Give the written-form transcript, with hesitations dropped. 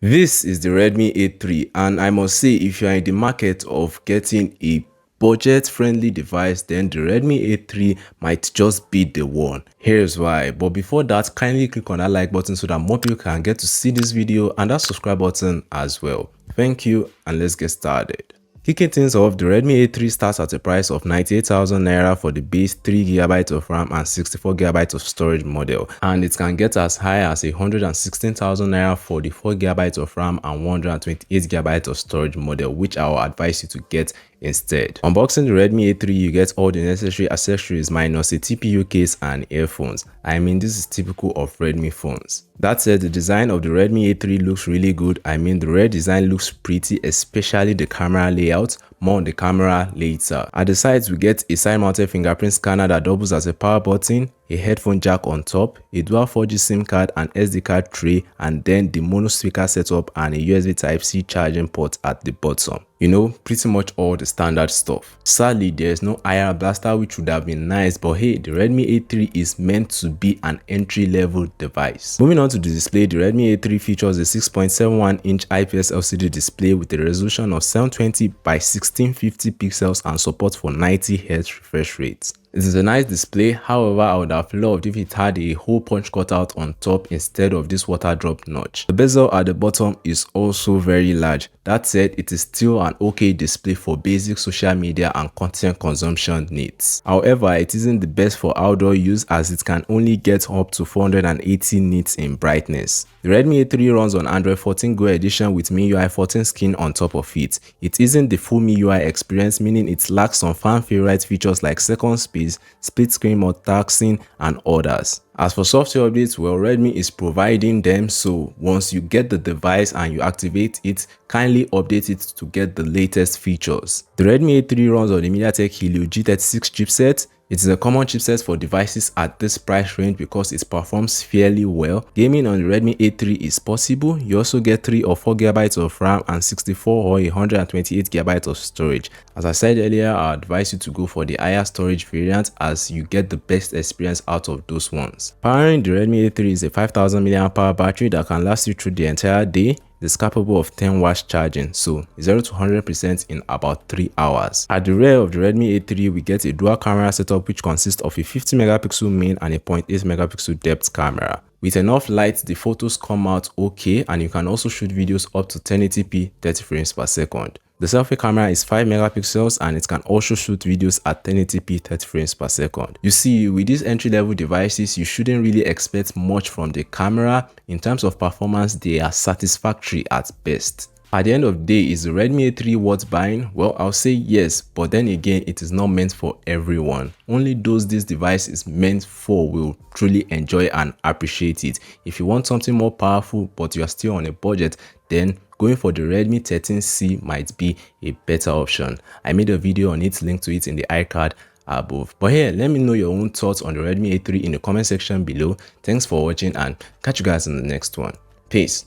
This is the Redmi A3, and I must say, if you are in the market of getting a budget-friendly device, then the Redmi A3 might just be the one. Here's why. But before that, kindly click on that like button so that more people can get to see this video, and that subscribe button as well. Thank you, and let's get started. Kicking things off, the Redmi A3 starts at a price of 98,000 naira for the base 3GB of RAM and 64GB of storage model, and it can get as high as 116,000 naira for the 4GB of RAM and 128GB of storage model, which I will advise you to get instead. Unboxing the Redmi A3, you get all the necessary accessories minus a TPU case and earphones. I mean, this is typical of Redmi phones. That said, the design of the Redmi A3 looks really good. I mean, the rear design looks pretty, especially the camera layout. More on the camera later. At the sides, we get a side-mounted fingerprint scanner that doubles as a power button, a headphone jack on top, a dual 4G SIM card and SD card tray, and then the mono speaker setup and a USB Type-C charging port at the bottom. You know, pretty much all the standard stuff. Sadly, there is no IR blaster, which would have been nice, but hey, the Redmi A3 is meant to be an entry-level device. Moving on to the display, the Redmi A3 features a 6.71-inch IPS LCD display with a resolution of 720 by 1650 pixels and support for 90Hz refresh rates. It is a nice display, however, I would have loved if it had a hole punch cutout on top instead of this water drop notch. The bezel at the bottom is also very large. That said, it is still an okay display for basic social media and content consumption needs. However, it isn't the best for outdoor use as it can only get up to 480 nits in brightness. The Redmi A3 runs on Android 14 Go edition with MIUI 14 skin on top of it. It isn't the full MIUI experience, meaning it lacks some fan favorite features like second space, split screen multitasking, and others. As for software updates, well, Redmi is providing them, so once you get the device and you activate it, kindly update it to get the latest features. The Redmi A3 runs on the MediaTek Helio G36 chipset. It is a common chipset for devices at this price range because it performs fairly well. Gaming on the Redmi A3 is possible. You also get 3 or 4GB of RAM and 64 or 128GB of storage. As I said earlier, I advise you to go for the higher storage variant as you get the best experience out of those ones. Powering the Redmi A3 is a 5000 mAh battery that can last you through the entire day. It's capable of 10 watts charging, so 0 to 100% in about 3 hours. At the rear of the Redmi A3, we get a dual camera setup which consists of a 50 megapixel main and a 0.8 megapixel depth camera. With enough light, the photos come out okay, and you can also shoot videos up to 1080p 30 frames per second. The selfie camera is 5 megapixels and it can also shoot videos at 1080p 30 frames per second. You see, with these entry-level devices, you shouldn't really expect much from the camera. In terms of performance, they are satisfactory at best. At the end of the day, is the Redmi A3 worth buying? Well, I'll say yes, but then again, it is not meant for everyone. Only those this device is meant for will truly enjoy and appreciate it. If you want something more powerful, but you are still on a budget, then going for the Redmi 13C might be a better option. I made a video on it, link to it in the iCard above. But here, let me know your own thoughts on the Redmi A3 in the comment section below. Thanks for watching and catch you guys in the next one. Peace.